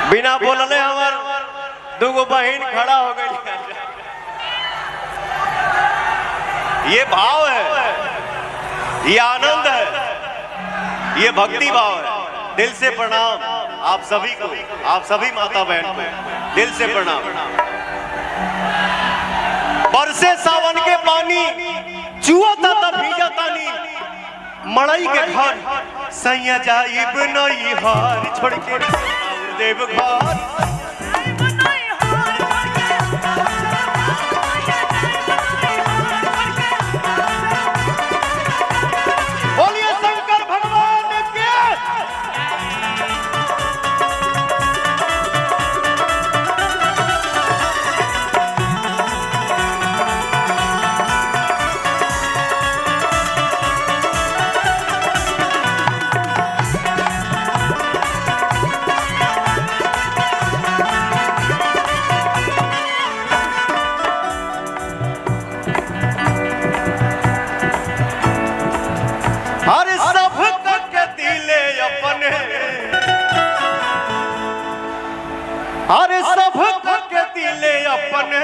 बिना बोलने हमार दुगो बहन खड़ा हो गई। ये भाव है, ये आनंद है, ये भक्ति भाव है। दिल से प्रणाम आप सभी को, आप सभी माता बहन को दिल से प्रणाम। बरसे सावन के पानी चुआ था तब भीजा तानी मड़ई के घर सैया जाइब नई हार छोड़ के देव घर। बोलिए शंकर भगवान के। हर सब के दिले अपने, हर सब के दिले अपने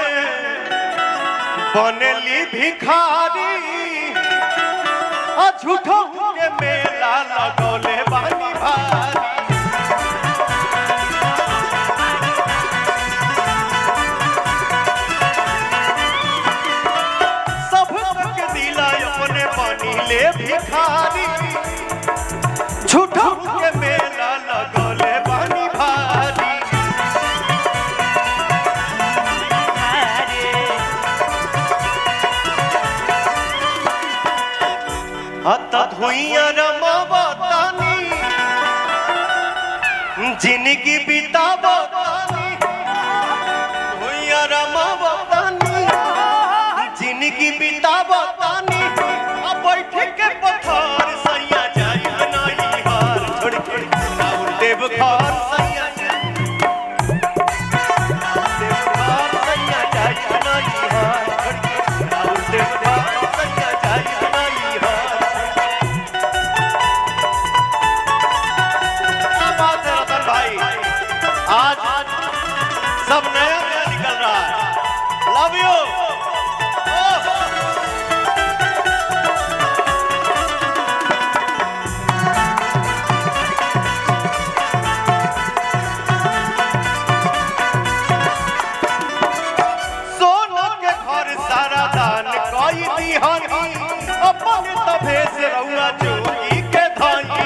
बनली भिखारी। झूठों के मेला लगौले बानी भारी। सब के दिला अपने बनिले भिखारी। झूठों के मेला लगौले बानी भारी। हत धुइया रमावतानी जिंदगी बितावतानी। धुइया रमावतानी जिंदगी बितावतानी। अब बैठ के पत्थर सैया जाई नई हार छोड़ के देव घर सैया जाई नई हार छोड़ के देव घर सैया जाई नई हार। आज सब नया नया निकल रहा है। Love you. सोना के घर सारा दान कोई दिहानी। अपन तभे से रहुआ जोगी के धानी।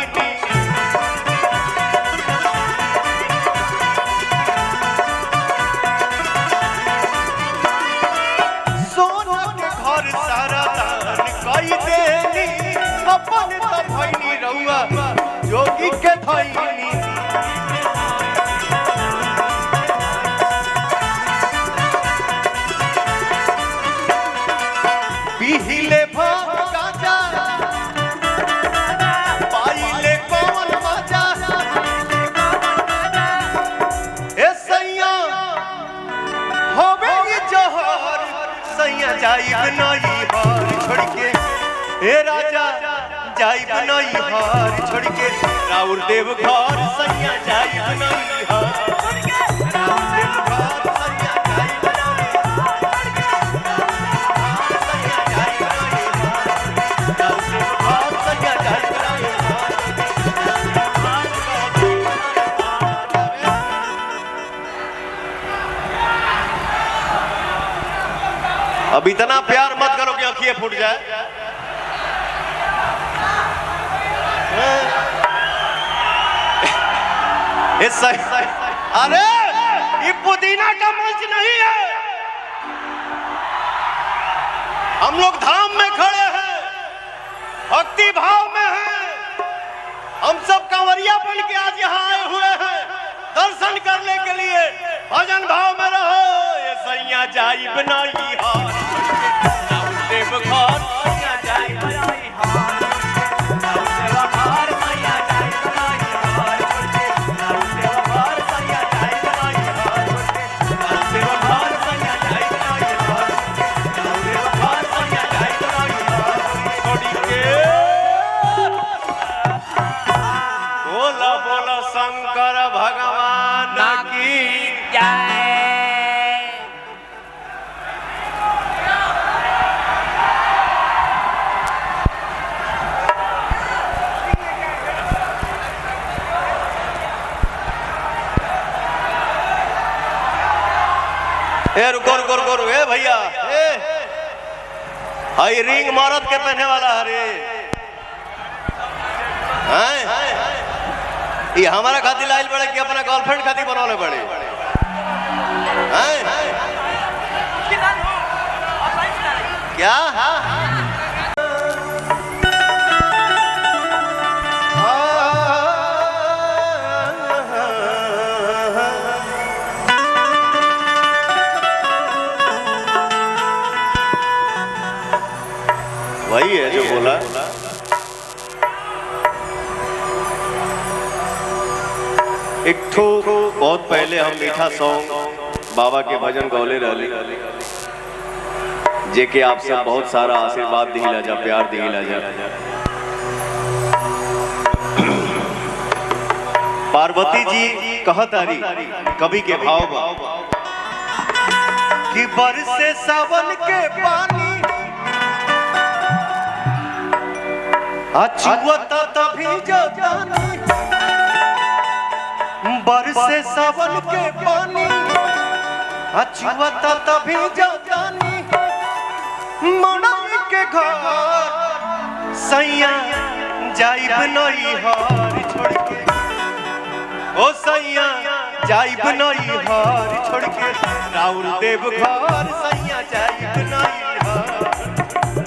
सारा दान कई देनी अपन तभैनी रहुआ जोगी के धैनी। पीहिले भांग गांजा पाइले कौन मजा। ए सैया होवे जहर सैया जाइब नई हार छोड़ के। ए राजा जाइब नई हार छोड़ के राउर देव घर सैया जाइब नई हार छोड़ के। राउर देव घर सैया जाइब नई हार सैया जाइब नई हार। राउर देव घर सैया जाइब नई हार। अब इतना प्यार मत करो कि आंखें फूट जाए। अरे ये पुदीना का मंच नहीं है। हम लोग धाम में खड़े हैं, भक्ति भाव में हैं। हम सब कांवरिया बन के आज यहाँ आए हुए हैं दर्शन करने के लिए। भजन भाव में रहो। ये सैया जाइब नई हार देव घर सैया जाइब नई हार। बोला बोला शंकर भगवान की। ए रुको रुको रुको रुको, ए भैया ए हाई रिंग मरद के पहने वाला हरे ये हमारा खातिर लाइल बड़े कि अपना गर्लफ्रेंड खातिर बनौले बड़े क्या वही है जो बोला। एक ठो बहुत पहले हम मीठा सॉन्ग बाबा के भजन गौले रहली जे के आप सब बहुत सारा आशीर्वाद दिला जा, प्यार दिला जा। पार्वती जी कहतारी कवि के भाव कि बरसे सावन के पानी अछुअता तभी जतानी, बरसे सावन के पानी अछुअता तभी जतानी, मड़ई के घर सैया जाइब नई हार छोड़ के, ओ सैया जाइब नई हार छोड़ के, राउर देव घर सैया जाइब नई हार,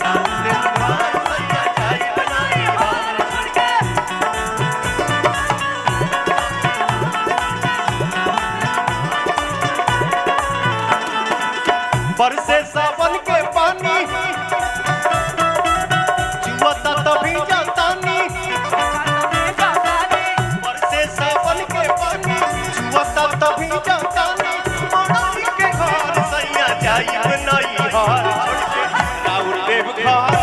राउर देव घर सैया जाइब नई हार छोड़ के। बरसे सावन के पानी जुआता तभी जतानी, बरसे सावन के पानी जुआता तभी जतानी, मड़ई के घर सैया जाइब नई हार छोड़ के, राउर देव घर।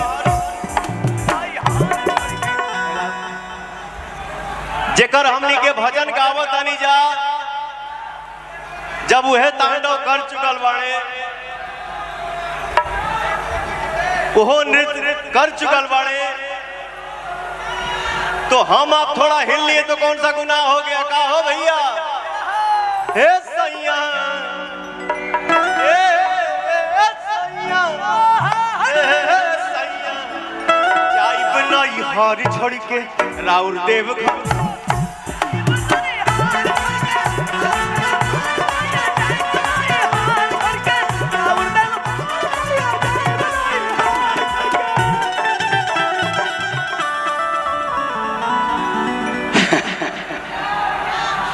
जेकर हमनी के भजन गावत आनी जा, जब वह तांडव कर चुकल बाड़े, वो नृत्य कर चुकल बाड़े, तो हम आप थोड़ा हिल लिए तो कौन सा गुनाह हो गया? का हो भैया? हे सैया जाइब नई हार छोड़ के, राउर देव घर